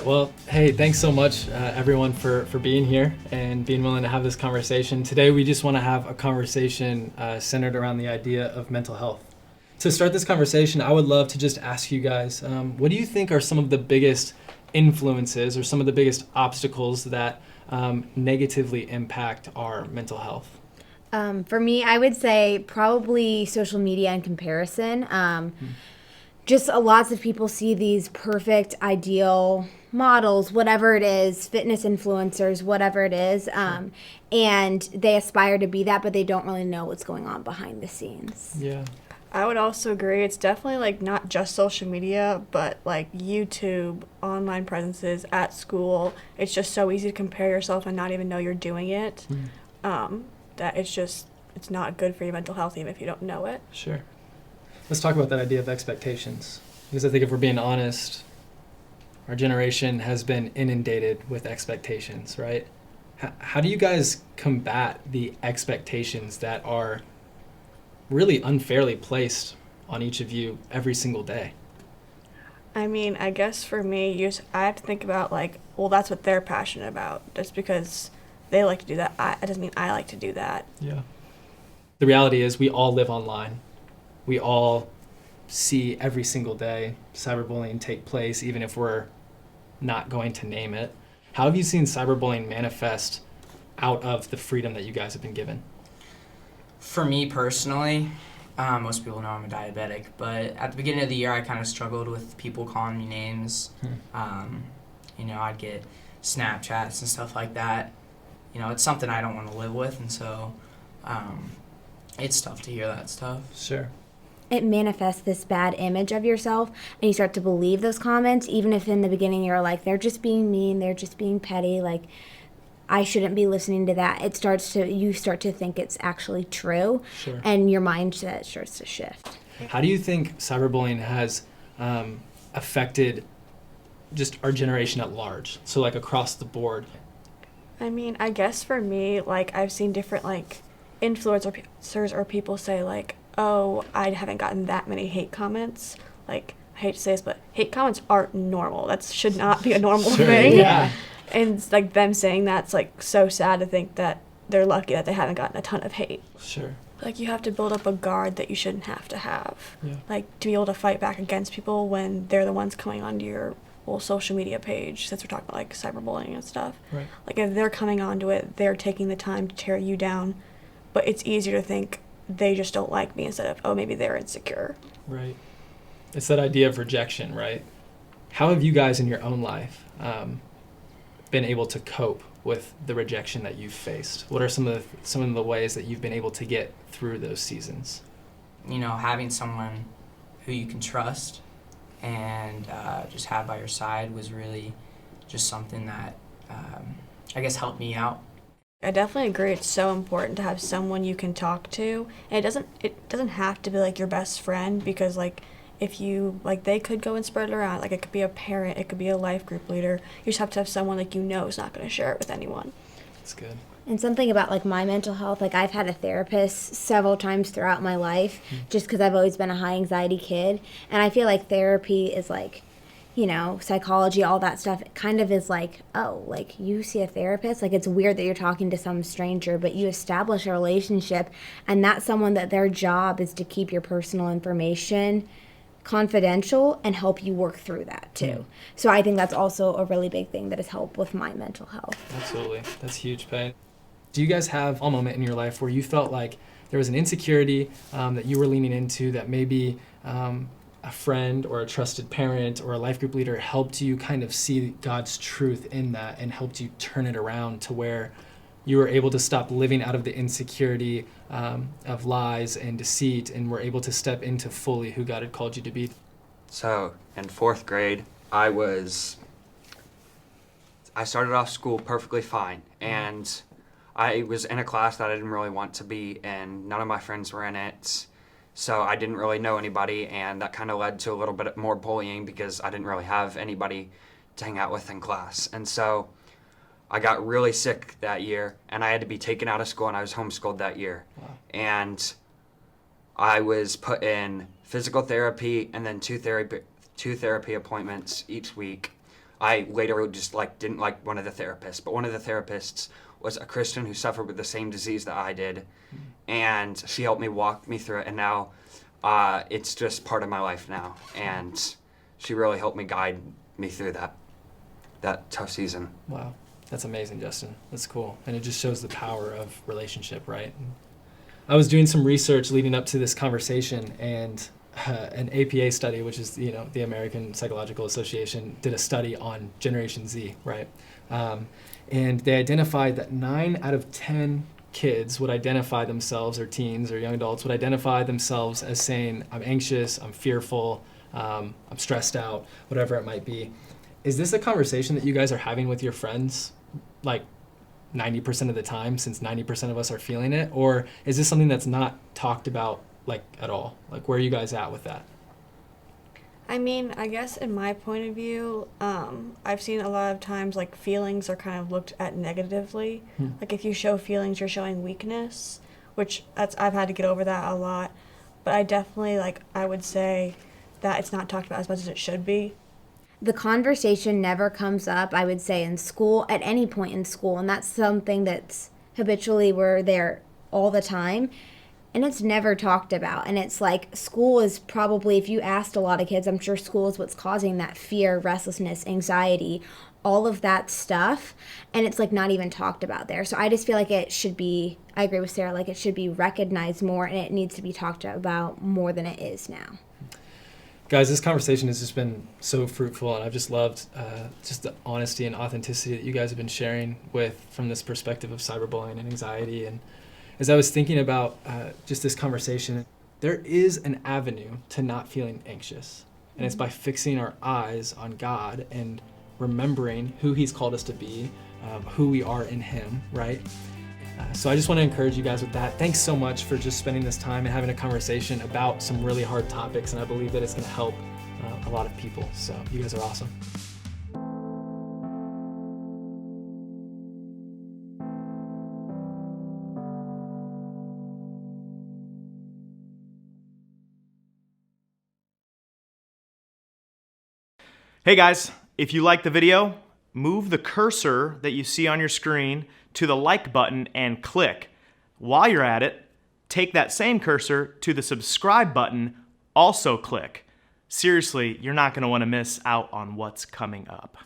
right. Well, hey, thanks so much, everyone, for being here and being willing to have this conversation. Today, we just want to have a conversation centered around the idea of mental health. To start this conversation, I would love to just ask you guys, what do you think are some of the biggest influences or some of the biggest obstacles that negatively impact our mental health? For me, I would say probably social media and comparison. Just lots of people see these perfect, ideal models, whatever it is, fitness influencers, whatever it is, and they aspire to be that, but they don't really know what's going on behind the scenes. Yeah. I would also agree. It's definitely like not just social media, but like YouTube, online presences at school. It's just so easy to compare yourself and not even know you're doing it. That it's not good for your mental health even if you don't know it. Sure. Let's talk about that idea of expectations. Because I think if we're being honest, our generation has been inundated with expectations, right? How do you guys combat the expectations that are really unfairly placed on each of you every single day? I mean, I guess for me, I have to think about like, well, that's what they're passionate about. Just because they like to do that, it doesn't mean I like to do that. Yeah. The reality is we all live online. We all see every single day cyberbullying take place, even if we're not going to name it. How have you seen cyberbullying manifest out of the freedom that you guys have been given? For me personally, most people know I'm a diabetic, but at the beginning of the year I kind of struggled with people calling me names. I'd get Snapchats and stuff like that. It's something I don't want to live with, and so it's tough to hear that stuff. Sure. It manifests this bad image of yourself, and you start to believe those comments, even if in the beginning you're like, they're just being mean, they're just being petty, like, I shouldn't be listening to that. You start to think it's actually true, Sure. and your mindset starts to shift. How do you think cyberbullying has affected just our generation at large? So like across the board? I mean, I guess for me, like, I've seen different, like, influencers or people say, like, oh, I haven't gotten that many hate comments. Like, I hate to say this, but hate comments aren't normal. That should not be a normal Sure, thing. yeah. And it's like them saying that's like so sad to think that they're lucky that they haven't gotten a ton of hate. Sure. Like, you have to build up a guard that you shouldn't have to have. Yeah. Like, to be able to fight back against people when they're the ones coming onto your social media page, since we're talking about like cyberbullying and stuff. Right. Like, if they're coming onto it, they're taking the time to tear you down. But it's easier to think they just don't like me instead of, oh, maybe they're insecure. Right. It's that idea of rejection, right? How have you guys in your own life been able to cope with the rejection that you've faced? What are some of the ways that you've been able to get through those seasons? Having someone who you can trust and just have by your side was really just something that I guess helped me out. I definitely agree. It's so important to have someone you can talk to, and it doesn't have to be like your best friend, because like if you like, they could go and spread it around. Like, it could be a parent, it could be a life group leader. You just have to have someone like is not going to share it with anyone. That's good. And something about like my mental health, like I've had a therapist several times throughout my life, just because I've always been a high anxiety kid, and I feel like therapy is like, psychology, all that stuff, it kind of is like, oh, like you see a therapist, like it's weird that you're talking to some stranger, but you establish a relationship, and that's someone that their job is to keep your personal information confidential and help you work through that too. So I think that's also a really big thing that has helped with my mental health. Absolutely. That's huge, Payne. Do you guys have a moment in your life where you felt like there was an insecurity that you were leaning into that maybe a friend or a trusted parent or a life group leader helped you kind of see God's truth in that and helped you turn it around to where you were able to stop living out of the insecurity of lies and deceit and were able to step into fully who God had called you to be? So in 4th grade, I started off school perfectly fine, and I was in a class that I didn't really want to be in. None of my friends were in it. So I didn't really know anybody, and that kind of led to a little bit more bullying because I didn't really have anybody to hang out with in class. And so I got really sick that year, and I had to be taken out of school, and I was homeschooled that year. Wow. And I was put in physical therapy and then two therapy appointments each week, I later just like didn't like one of the therapists, but one of the therapists was a Christian who suffered with the same disease that I did, and she helped me walk me through it, and now it's just part of my life now, and she really helped me guide me through that tough season. Wow. That's amazing, Justin. That's cool. And it just shows the power of relationship, right? I was doing some research leading up to this conversation, and an APA study, which is the American Psychological Association, did a study on Generation Z, right? And they identified that 9 out of 10 kids would identify themselves, or teens or young adults would identify themselves as saying, I'm anxious, I'm fearful, I'm stressed out, whatever it might be. Is this a conversation that you guys are having with your friends, like 90% of the time, since 90% of us are feeling it? Or is this something that's not talked about like at all? Like, where are you guys at with that? I mean, I guess in my point of view, I've seen a lot of times like feelings are kind of looked at negatively. Like if you show feelings, you're showing weakness, which I've had to get over that a lot. But I definitely I would say that it's not talked about as much as it should be. The conversation never comes up, I would say, in school, at any point in school, and that's something that's habitually we're there all the time, and it's never talked about. And it's like school is probably, if you asked a lot of kids, I'm sure school is what's causing that fear, restlessness, anxiety, all of that stuff, and it's like not even talked about there. So I just feel like it should be, I agree with Sarah, like it should be recognized more, and it needs to be talked about more than it is now. Guys, this conversation has just been so fruitful, and I've just loved just the honesty and authenticity that you guys have been sharing from this perspective of cyberbullying and anxiety. And as I was thinking about just this conversation, there is an avenue to not feeling anxious, and it's by fixing our eyes on God and remembering who He's called us to be, who we are in Him, right? So I just want to encourage you guys with that. Thanks so much for just spending this time and having a conversation about some really hard topics, and I believe that it's going to help a lot of people. So you guys are awesome. Hey guys, if you like the video, move the cursor that you see on your screen to the like button and click. While you're at it, take that same cursor to the subscribe button, also click. Seriously, you're not going to want to miss out on what's coming up.